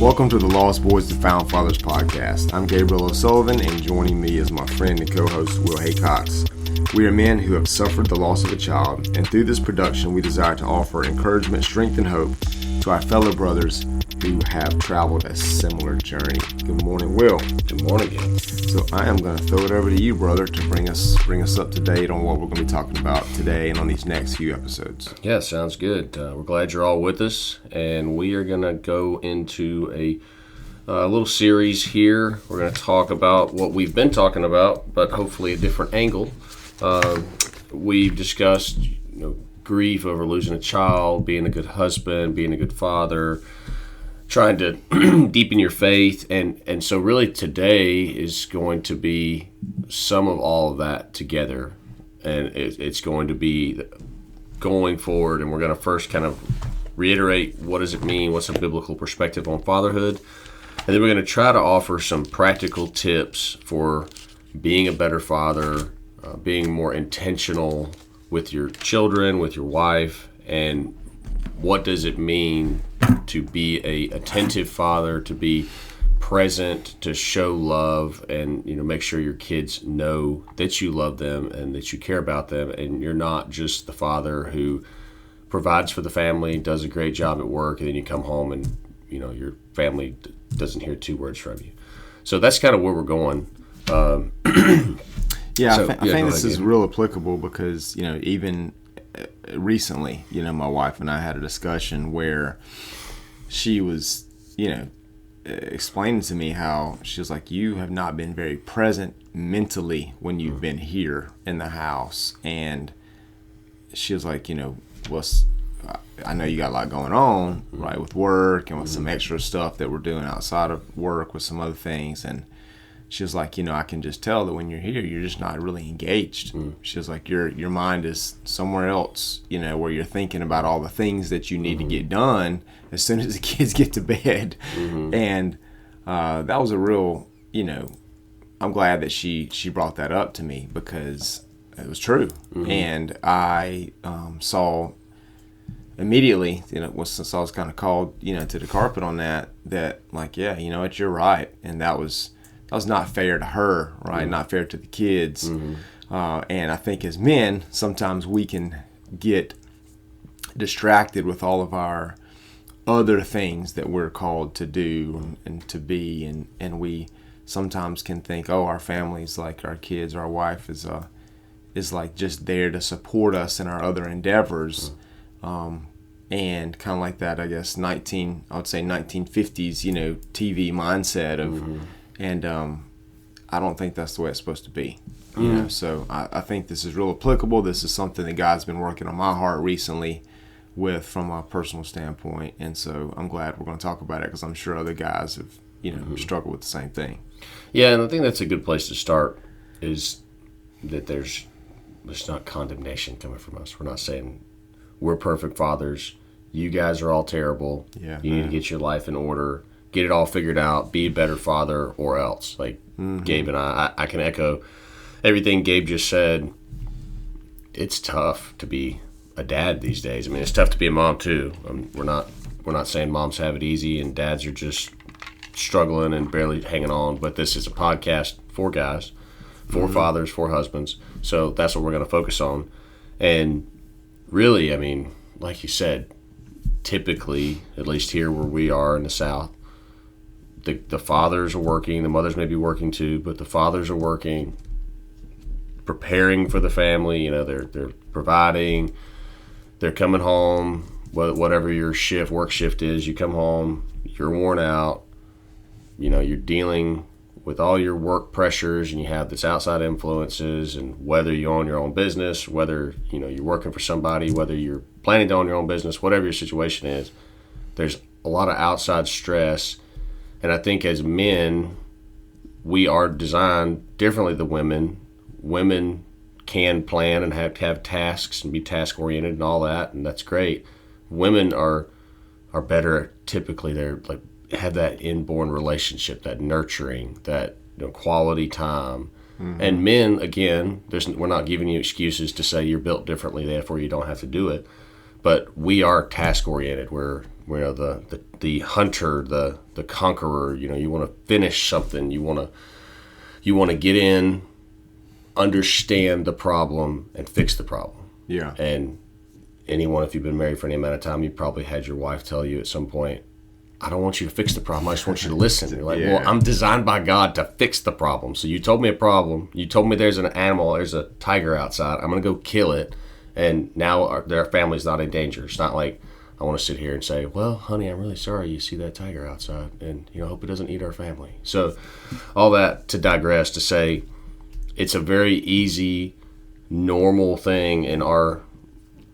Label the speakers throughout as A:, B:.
A: Welcome to the Lost Boys to Found Fathers podcast. I'm Gabriel O'Sullivan, and joining me is my friend and co-host Will Haycox. We are men who have suffered the loss of a child, and through this production we desire to offer encouragement, strength, and hope to our fellow brothers who have traveled a similar journey. Good morning, Will.
B: Good morning, Gabe.
A: So I am going to throw it over to you, brother, to bring us up to date on what we're going to be talking about today and on these next few episodes.
B: Yeah, sounds good. We're glad you're all with us, and we are going to go into a little series here. We're going to talk about what we've been talking about, but hopefully a different angle. We've discussed, grief over losing a child, being a good husband, being a good father, trying to deepen your faith, and so really today is going to be some of all of that together, and it's going to be going forward, and we're going to first kind of reiterate what does it mean, what's a biblical perspective on fatherhood, and then we're going to try to offer some practical tips for being a better father, being more intentional with your children, with your wife, and what does it mean to be a attentive father, to be present, to show love, and make sure your kids know that you love them and that you care about them, and you're not just the father who provides for the family, does a great job at work, and then you come home and your family doesn't hear two words from you. So that's kind of where we're going.
A: Yeah, I think this is real applicable because, even recently, my wife and I had a discussion where she was, explaining to me how she was like, you have not been very present mentally when you've been here in the house. And she was like, I know you got a lot going on, right, with work and with some extra stuff that we're doing outside of work with some other things. And she was like, I can just tell that when you're here, you're just not really engaged. She was like, your mind is somewhere else, where you're thinking about all the things that you need to get done as soon as the kids get to bed. And that was a real, I'm glad that she brought that up to me because it was true. And I saw immediately, since I was kind of called, to the carpet on that like, yeah, what, you're right. And that was not fair to her, right? Not fair to the kids. And I think as men, sometimes we can get distracted with all of our other things that we're called to do and to be. And we sometimes can think, oh, our family's like our kids, our wife is like just there to support us in our other endeavors. And kind of like that, I guess, 1950s, TV mindset of... And I don't think that's the way it's supposed to be, So I think this is real applicable. This is something that God's been working on my heart recently from a personal standpoint. And so I'm glad we're going to talk about it because I'm sure other guys have, struggled with the same thing.
B: Yeah, and I think that's a good place to start is that there's not condemnation coming from us. We're not saying we're perfect fathers. You guys are all terrible. Yeah, you need to get your life in order. Get it all figured out, be a better father, or else. Like Gabe and I can echo everything Gabe just said. It's tough to be a dad these days. I mean, it's tough to be a mom too. We're not saying moms have it easy and dads are just struggling and barely hanging on. But this is a podcast for guys, for fathers, for husbands. So that's what we're going to focus on. And really, I mean, like you said, typically, at least here where we are in the South, the fathers are working, the mothers may be working too, but the fathers are working, preparing for the family. They're providing, they're coming home, whatever your work shift is, you come home, you're worn out, you're dealing with all your work pressures and you have this outside influences, and whether you own your own business, whether you're working for somebody, whether you're planning to own your own business, whatever your situation is, there's a lot of outside stress. And I think as men, we are designed differently than women. Women can plan and have tasks and be task oriented and all that, and that's great. Women are better typically. They're like have that inborn relationship, that nurturing, that quality time. And men, again, we're not giving you excuses to say you're built differently, therefore you don't have to do it. But we are task oriented. We're the hunter, the conqueror. You want to finish something. You want to get in, understand the problem, and fix the problem.
A: Yeah.
B: And anyone, if you've been married for any amount of time, you probably had your wife tell you at some point, I don't want you to fix the problem. I just want you to listen. You're like, well, I'm designed by God to fix the problem. So you told me a problem. You told me there's an animal, there's a tiger outside. I'm going to go kill it. And now their family's not in danger. It's not like I want to sit here and say, well, honey, I'm really sorry you see that tiger outside. And, I hope it doesn't eat our family. So all that to digress to say it's a very easy, normal thing in our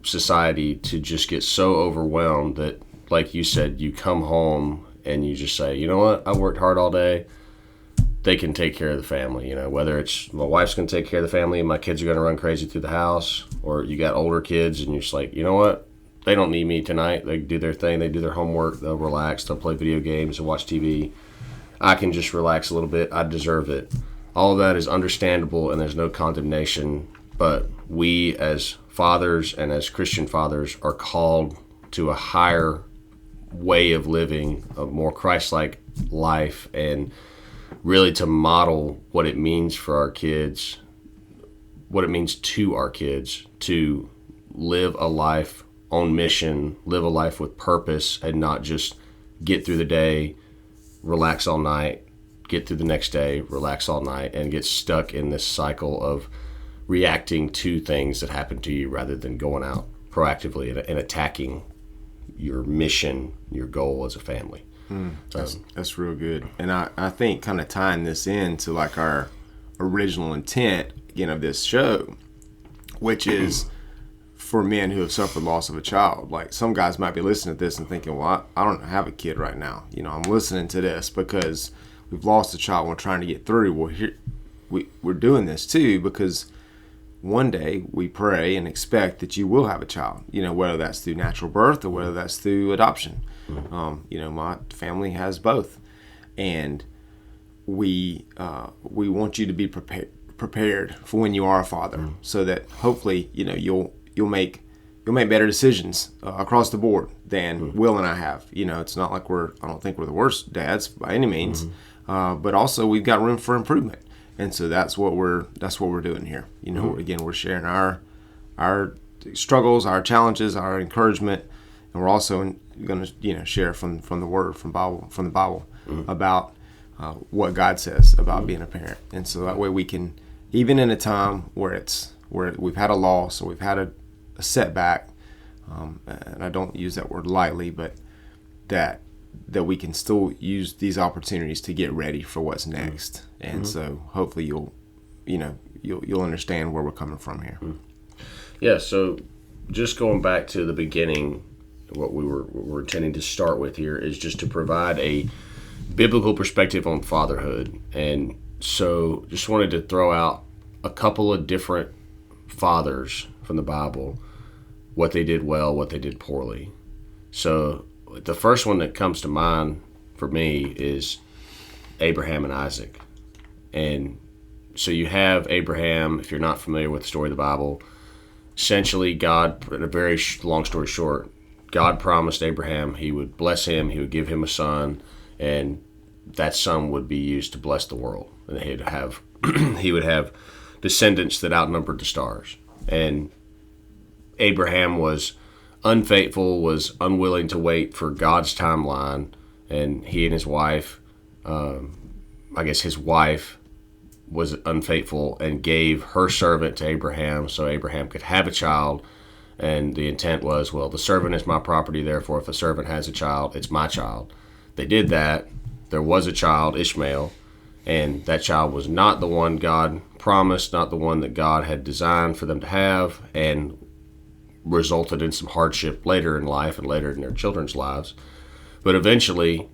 B: society to just get so overwhelmed that, like you said, you come home and you just say, you know what, I worked hard all day. They can take care of the family, whether it's my wife's going to take care of the family and my kids are going to run crazy through the house, or you got older kids and you're just like, you know what, they don't need me tonight. They do their thing. They do their homework. They'll relax. They'll play video games and watch TV. I can just relax a little bit. I deserve it. All of that is understandable and there's no condemnation, but we as fathers and as Christian fathers are called to a higher way of living, a more Christ-like life, and really to model what it means for our kids, what it means to our kids to live a life on mission, live a life with purpose, and not just get through the day, relax all night, get through the next day, relax all night, and get stuck in this cycle of reacting to things that happen to you rather than going out proactively and attacking your mission, your goal as a family.
A: That's real good. And I think kind of tying this into like our original intent, of this show, which is for men who have suffered loss of a child. Like some guys might be listening to this and thinking, well, I don't have a kid right now. I'm listening to this because we've lost a child and we're trying to get through. Well, we're doing this too because one day we pray and expect that you will have a child, whether that's through natural birth or whether that's through adoption. My family has both, and we want you to be prepared for when you are a father, so that hopefully you'll make better decisions across the board than Will and I have. It's not like I don't think we're the worst dads by any means, but also we've got room for improvement. And so that's what we're doing here. Again, we're sharing our struggles, our challenges, our encouragement, and we're also going to share from the Word, from the Bible, about what God says about being a parent. And so that way we can, even in a time where we've had a loss or we've had a setback, and I don't use that word lightly, but that we can still use these opportunities to get ready for what's next. And so hopefully you'll understand where we're coming from here.
B: Yeah. So just going back to the beginning, what we're intending to start with here is just to provide a biblical perspective on fatherhood. And so just wanted to throw out a couple of different fathers from the Bible, what they did well, what they did poorly. So the first one that comes to mind for me is Abraham and Isaac. And so you have Abraham, if you're not familiar with the story of the Bible, essentially God, in a very long story short, God promised Abraham he would bless him, he would give him a son, and that son would be used to bless the world. And he would have descendants that outnumbered the stars. And Abraham was unfaithful, was unwilling to wait for God's timeline, and he and his wife, his wife was unfaithful and gave her servant to Abraham so Abraham could have a child. And the intent was, well, the servant is my property, therefore if the servant has a child, it's my child. They did that. There was a child, Ishmael, and that child was not the one God promised, not the one that God had designed for them to have, and resulted in some hardship later in life and later in their children's lives. But eventually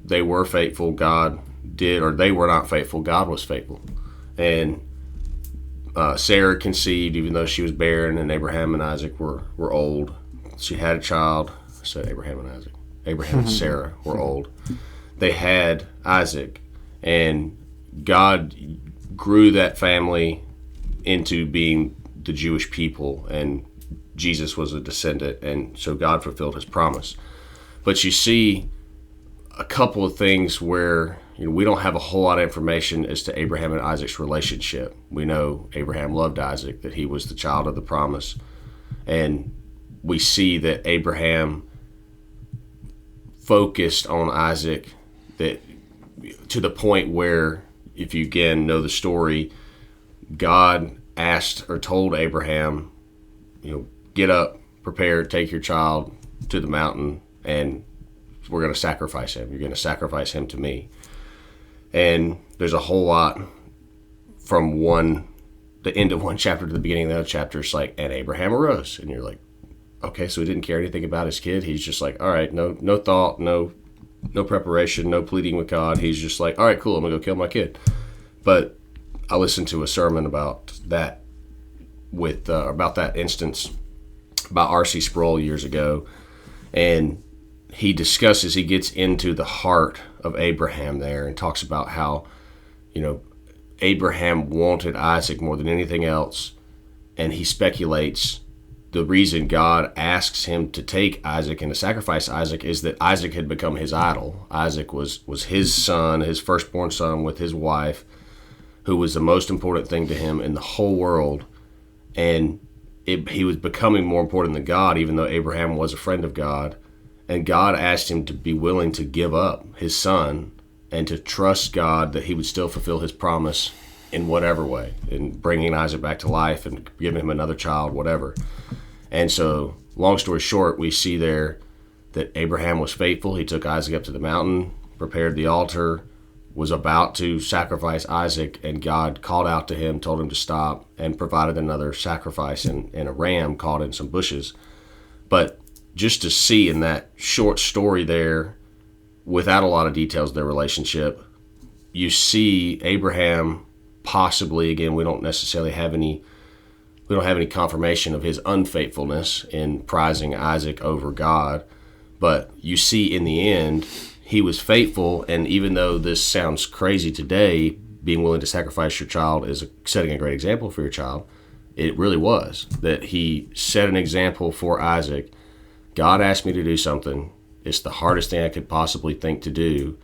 B: they were faithful. They were not faithful. God was faithful. And Sarah conceived even though she was barren, and Abraham and Isaac were old. She had a child. I said Abraham and Isaac. Abraham and Sarah were old. They had Isaac, and God grew that family into being the Jewish people, and Jesus was a descendant, and so God fulfilled his promise. But you see a couple of things where we don't have a whole lot of information as to Abraham and Isaac's relationship. We know Abraham loved Isaac, that he was the child of the promise. And we see that Abraham focused on Isaac, that to the point where, if you again know the story, God asked or told Abraham, get up, prepare, take your child to the mountain, and we're going to sacrifice him. You're going to sacrifice him to me. And there's a whole lot from the end of one chapter to the beginning of the other chapter. It's like, and Abraham arose. And you're like, okay, so he didn't care anything about his kid. He's just like, all right, no thought, no preparation, no pleading with God. He's just like, all right, cool, I'm going to go kill my kid. But I listened to a sermon about that about that instance by R.C. Sproul years ago. And he gets into the heart of Abraham there and talks about how, Abraham wanted Isaac more than anything else. And he speculates the reason God asks him to take Isaac and to sacrifice Isaac is that Isaac had become his idol. Isaac was his son, his firstborn son with his wife, who was the most important thing to him in the whole world. And he was becoming more important than God, even though Abraham was a friend of God. And God asked him to be willing to give up his son and to trust God that he would still fulfill his promise in whatever way, in bringing Isaac back to life and giving him another child, whatever. And so, long story short, we see there that Abraham was faithful. He took Isaac up to the mountain, prepared the altar, was about to sacrifice Isaac, and God called out to him, told him to stop, and provided another sacrifice in a ram caught in some bushes. But just to see in that short story there, without a lot of details of their relationship, you see Abraham possibly, again, we don't have any confirmation of his unfaithfulness in prizing Isaac over God, but you see in the end he was faithful. And even though this sounds crazy today, being willing to sacrifice your child is setting a great example for your child, it really was that he set an example for Isaac. God asked me to do something. It's the hardest thing I could possibly think to do,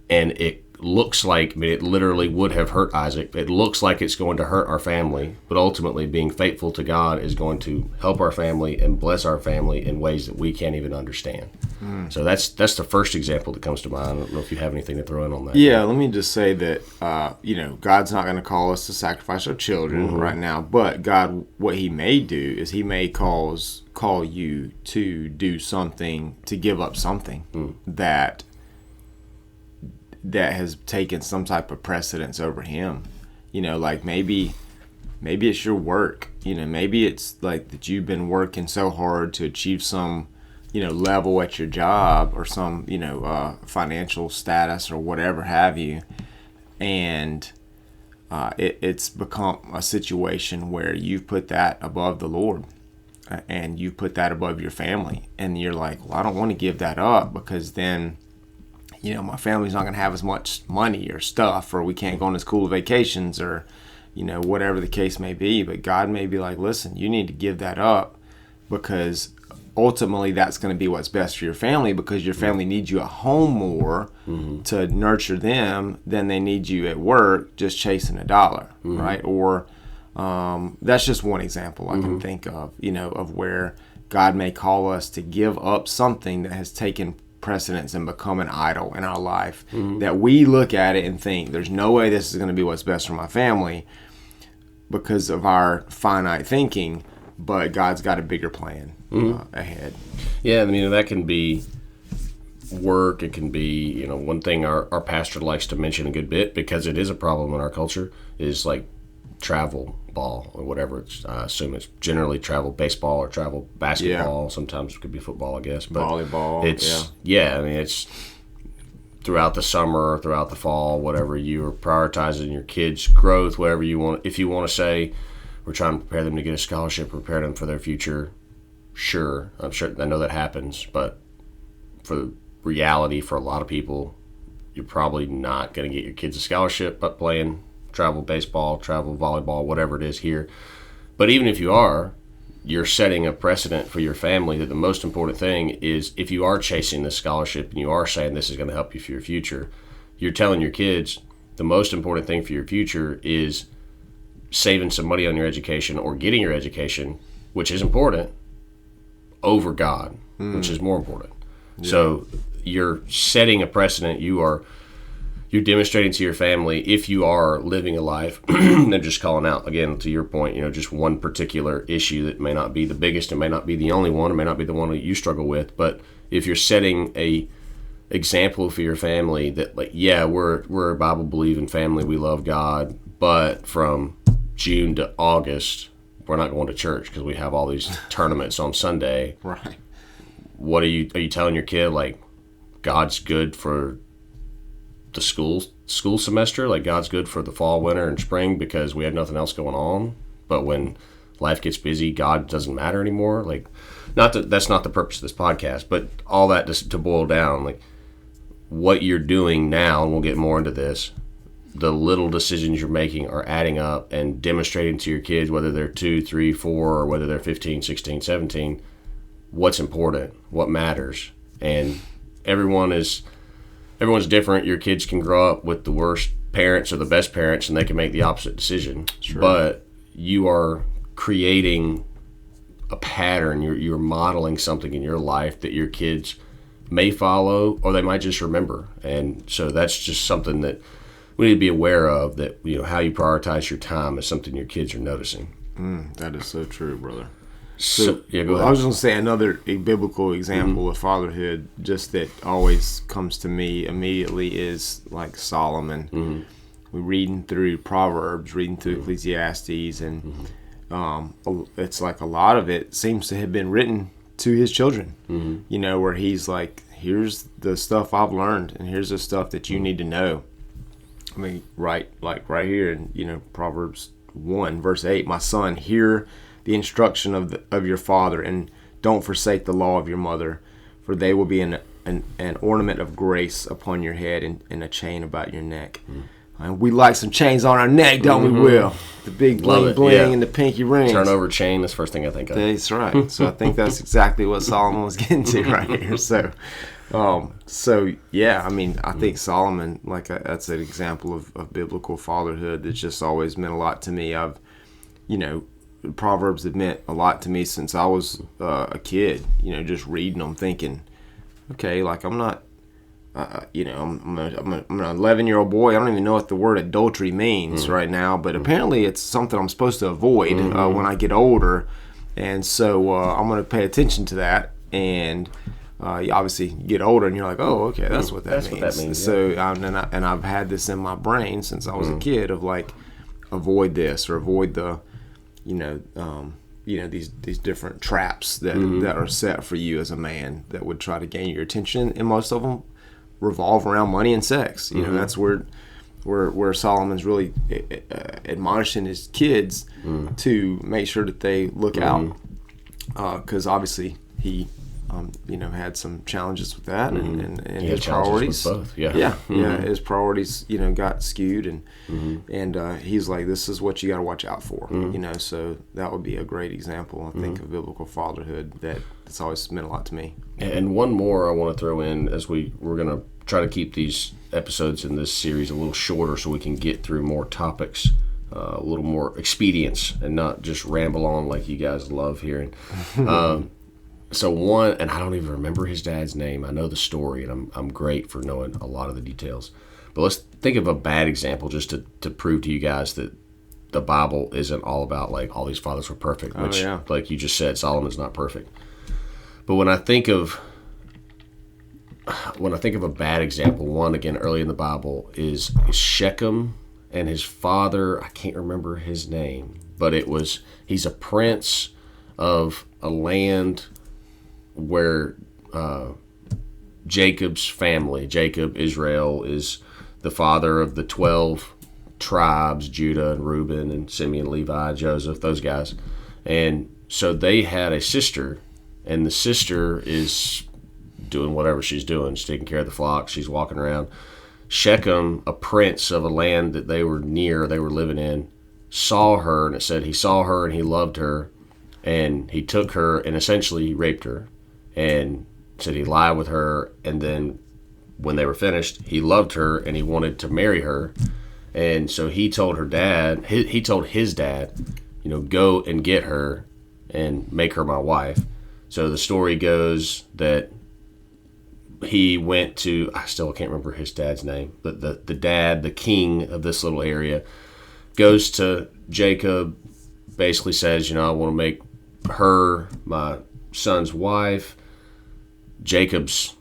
B: and it looks like, it literally would have hurt Isaac. It looks like it's going to hurt our family, but ultimately being faithful to God is going to help our family and bless our family in ways that we can't even understand. So that's the first example that comes to mind. I don't know if you have anything to throw in on that.
A: Yeah, let me just say that, God's not going to call us to sacrifice our children right now, but God, what he may do is he may call you to do something, to give up something that has taken some type of precedence over him. Like maybe it's your work. Maybe it's like that you've been working so hard to achieve some, level at your job or some, financial status or whatever have you. And it's become a situation where you've put that above the Lord and you put that above your family. And you're like, well, I don't want to give that up because then my family's not going to have as much money or stuff, or we can't go on as cool vacations, or, whatever the case may be. But God may be like, listen, you need to give that up because ultimately that's going to be what's best for your family, because your family needs you at home more to nurture them than they need you at work just chasing a dollar, right? Or that's just one example I can think of, of where God may call us to give up something that has taken precedence and become an idol in our life, that we look at it and think there's no way this is going to be what's best for my family because of our finite thinking, but God's got a bigger plan ahead.
B: Yeah, I mean, that can be work. It can be, one thing our pastor likes to mention a good bit, because it is a problem in our culture, is like travel ball or whatever. It's, I assume it's generally travel baseball or travel basketball. Sometimes it could be football, I guess. But
A: volleyball.
B: I mean, it's throughout the summer, throughout the fall, whatever, you are prioritizing your kids' growth, whatever you want. If you want to say we're trying to prepare them to get a scholarship, prepare them for their future, sure. I know that happens, but for reality, for a lot of people, you're probably not going to get your kids a scholarship, but playing travel baseball, travel volleyball, whatever it is here. But even if you are, you're setting a precedent for your family that the most important thing is, if you are chasing this scholarship and you are saying this is going to help you for your future, you're telling your kids the most important thing for your future is saving some money on your education or getting your education, which is important, over God, which is more important. Yeah. So you're setting a precedent. You're demonstrating to your family, if you are living a life, and just calling out, again, to your point, just one particular issue that may not be the biggest, it may not be the only one, it may not be the one that you struggle with, but if you're setting a example for your family that, like, yeah, we're a Bible-believing family, we love God, but from June to August, we're not going to church because we have all these tournaments on Sunday.
A: Right.
B: What are you telling your kid, like, God's good for the school semester, like God's good for the fall, winter, and spring because we have nothing else going on, but when life gets busy, God doesn't matter anymore? Like, that's not the purpose of this podcast, but all that just to boil down, like, what you're doing now, and we'll get more into this, the little decisions you're making are adding up and demonstrating to your kids, whether they're 2, 3, 4, or whether they're 15, 16, 17, what's important, what matters. And everyone's different. Your kids can grow up with the worst parents or the best parents, and they can make the opposite decision. Sure. But you are creating a pattern. You're modeling something in your life that your kids may follow, or they might just remember. And so that's just something that we need to be aware of, that how you prioritize your time is something your kids are noticing.
A: That is so true, brother.
B: So yeah, go ahead.
A: I was going to say another biblical example of fatherhood, just that always comes to me immediately, is like Solomon. We're reading through Proverbs, reading through Ecclesiastes, and it's like a lot of it seems to have been written to his children. Where he's like, here's the stuff I've learned, and here's the stuff that you need to know. I mean, right here in Proverbs 1 verse 8, my son, hear the instruction of your father, and don't forsake the law of your mother, for they will be an ornament of grace upon your head and a chain about your neck. And we like some chains on our neck, don't we, Will? The big bling bling and the pinky rings.
B: Turnover chain, that's the first thing I think of.
A: That's right. So I think that's exactly what Solomon was getting to right here. So yeah, I mean, I think Solomon, that's an example of biblical fatherhood that's just always meant a lot to me. Proverbs have meant a lot to me since I was a kid. Just reading them, thinking, okay, like I'm not, I'm an 11-year-old boy. I don't even know what the word adultery means right now, but apparently it's something I'm supposed to avoid when I get older, and so I'm going to pay attention to that. And you obviously get older, and you're like, oh, okay, that's what that means. So, and I've had this in my brain since I was a kid of like, avoid this or avoid the these different traps that are set for you as a man that would try to gain your attention, and most of them revolve around money and sex. That's where Solomon's really admonishing his kids to make sure that they look out, because obviously he had some challenges with that, and his priorities.
B: Both.
A: His priorities, got skewed, and he's like, this is what you got to watch out for. So that would be a great example, I think, of biblical fatherhood that's always meant a lot to me.
B: And one more I want to throw in, as we're going to try to keep these episodes in this series a little shorter so we can get through more topics, a little more expedience, and not just ramble on like you guys love hearing. So one, and I don't even remember his dad's name. I know the story, and I'm great for knowing a lot of the details. But let's think of a bad example just to prove to you guys that the Bible isn't all about like all these fathers were perfect, which, like you just said, Solomon's not perfect. But when I think of a bad example, one, again, early in the Bible, is Shechem and his father. I can't remember his name, but he's a prince of a land where Jacob's family, Israel, is the father of the 12 tribes, Judah and Reuben and Simeon, Levi, Joseph, those guys. And so they had a sister, and the sister is doing whatever she's doing. She's taking care of the flock. She's walking around. Shechem, a prince of a land that they were living in, saw her, and it said he saw her and he loved her, and he took her and essentially raped her, and said he lied with her, and then when they were finished, he loved her and he wanted to marry her. And so he told her dad, he told his dad, go and get her and make her my wife. So the story goes that he went to, I still can't remember his dad's name, but the dad, the king of this little area, goes to Jacob, basically says, I want to make her my son's wife. Jacob's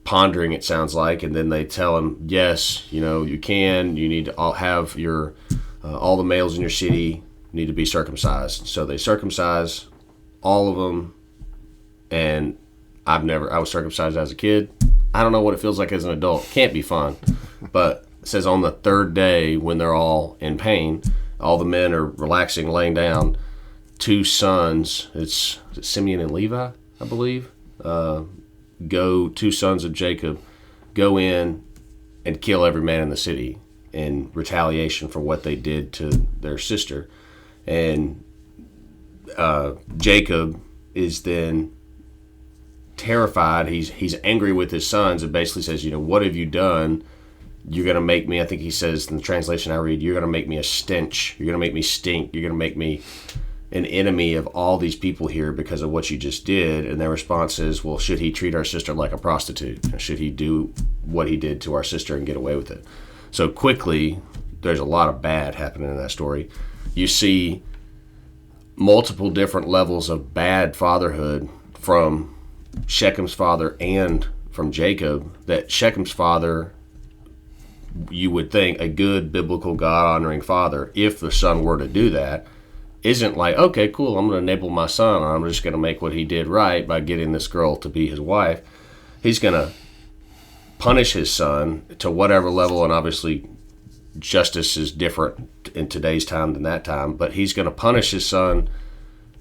B: pondering, it sounds like, and then they tell him, yes, you can. You need to have your all the males in your city need to be circumcised. So they circumcise all of them, and I was circumcised as a kid. I don't know what it feels like as an adult. Can't be fun. But it says on the third day, when they're all in pain, all the men are relaxing, laying down. Two sons, it's Simeon and Levi, I believe, two sons of Jacob, go in and kill every man in the city in retaliation for what they did to their sister. And Jacob is then terrified. He's angry with his sons and basically says, what have you done? You're going to make me, I think he says in the translation I read, you're going to make me a stench. You're going to make me stink. You're going to make me an enemy of all these people here because of what you just did. And their response is, well, should he treat our sister like a prostitute? Should he do what he did to our sister and get away with it? So quickly, there's a lot of bad happening in that story. You see multiple different levels of bad fatherhood from Shechem's father and from Jacob, that Shechem's father, you would think a good biblical God-honoring father, if the son were to do that, isn't like, okay, cool, I'm going to enable my son, or I'm just going to make what he did right by getting this girl to be his wife. He's going to punish his son to whatever level, and obviously justice is different in today's time than that time, but he's going to punish his son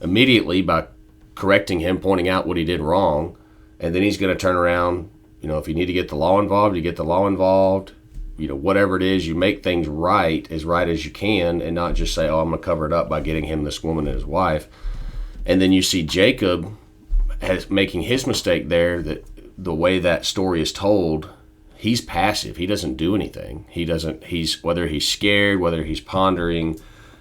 B: immediately by correcting him, pointing out what he did wrong, and then he's going to turn around, if you need to get the law involved, you get the law involved. Whatever it is, you make things right as you can, and not just say, I'm going to cover it up by getting him this woman and his wife. And then you see Jacob making his mistake there, that the way that story is told, he's passive. He doesn't do anything. Whether he's scared, whether he's pondering,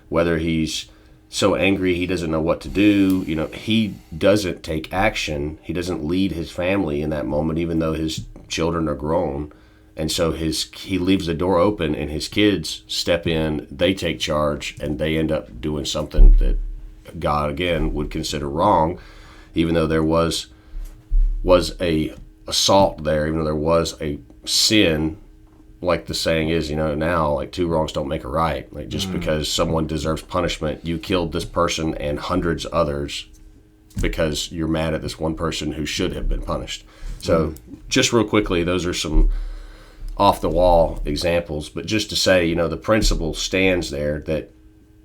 B: whether he's so angry he doesn't know what to do, he doesn't take action. He doesn't lead his family in that moment, even though his children are grown. And so he leaves the door open, and his kids step in, they take charge, and they end up doing something that God, again, would consider wrong, even though there was a assault there, even though there was a sin, like the saying is, now, like, two wrongs don't make a right. Like, just because someone deserves punishment, you killed this person and hundreds others because you're mad at this one person who should have been punished. So just real quickly, those are some off-the-wall examples, but just to say, the principle stands there that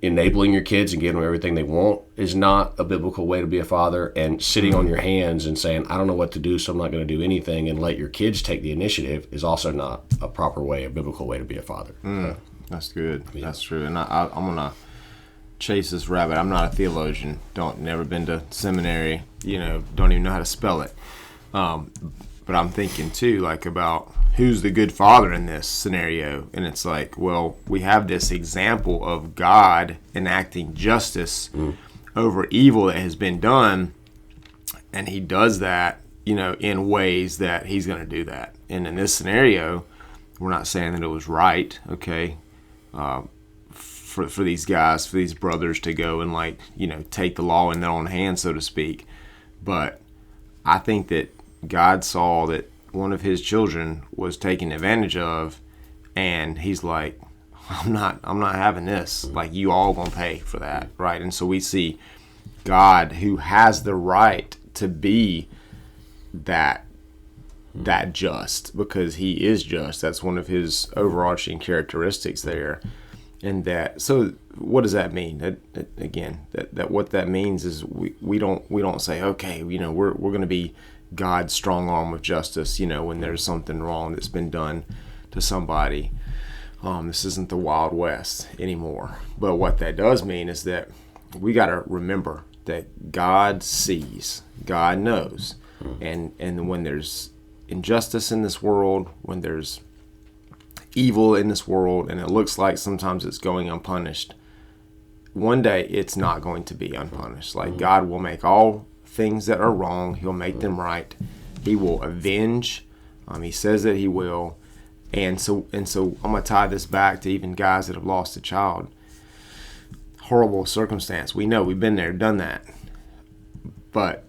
B: enabling your kids and giving them everything they want is not a biblical way to be a father, and sitting on your hands and saying, I don't know what to do, so I'm not going to do anything, and let your kids take the initiative is also not a proper way, a biblical way to be a father.
A: That's good. Yeah. That's true. And I'm going to chase this rabbit. I'm not a theologian. Never been to seminary, don't even know how to spell it. But I'm thinking too, like, about who's the good father in this scenario. And it's like, well, we have this example of God enacting justice over evil that has been done. And he does that, in ways that he's going to do that. And in this scenario, we're not saying that it was right, okay, for these guys, for these brothers to go and take the law in their own hands, so to speak. But I think that God saw that one of his children was taken advantage of, and he's like, I'm not having this. Like, you all gonna pay for that, right? And so we see God, who has the right to be that just, because he is just. That's one of his overarching characteristics there. And that, so what does that mean? That what that means is we don't say, okay, we're going to be God's strong arm of justice, when there's something wrong that's been done to somebody. This isn't the Wild West anymore. But what that does mean is that we got to remember that God sees, God knows. And when there's injustice in this world, when there's evil in this world, and it looks like sometimes it's going unpunished, one day it's not going to be unpunished. Like, God will make all things that are wrong, he'll make them right. He will avenge. He says that he will. And so I'm going to tie this back to even guys that have lost a child. Horrible circumstance. We know, we've been there, done that. But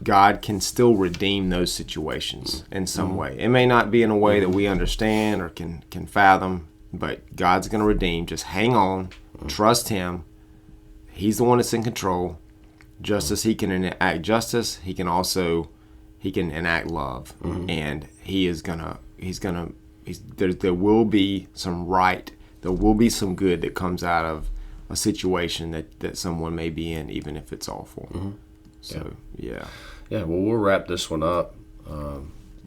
A: God can still redeem those situations in some way. It may not be in a way that we understand or can fathom, but God's going to redeem. Just hang on, trust him. He's the one that's in control. Just as he can enact justice, he can enact love. And there will be some right, there will be some good that comes out of a situation that someone may be in, even if it's awful. So, yeah.
B: Yeah, well, we'll wrap this one up.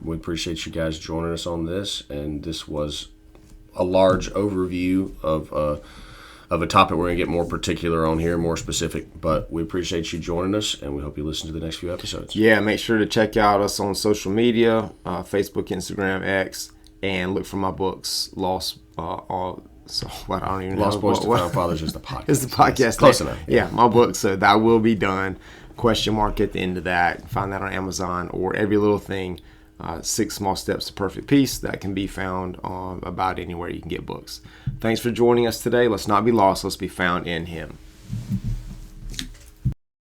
B: We appreciate you guys joining us on this, and this was a large overview of a topic we're going to get more particular on here, more specific, but we appreciate you joining us, and we hope you listen to the next few episodes.
A: Yeah, make sure to check out us on social media, Facebook, Instagram, X, and look for my books, Lost
B: Boys to Found Fathers is the podcast.
A: It's the podcast.
B: Yes, close enough.
A: Yeah, my book, so that will be done. Question mark at the end of that. Find that on Amazon or Every Little Thing, 6 Small Steps to Perfect Peace. That can be found about anywhere you can get books. Thanks for joining us today. Let's not be lost. Let's be found in him.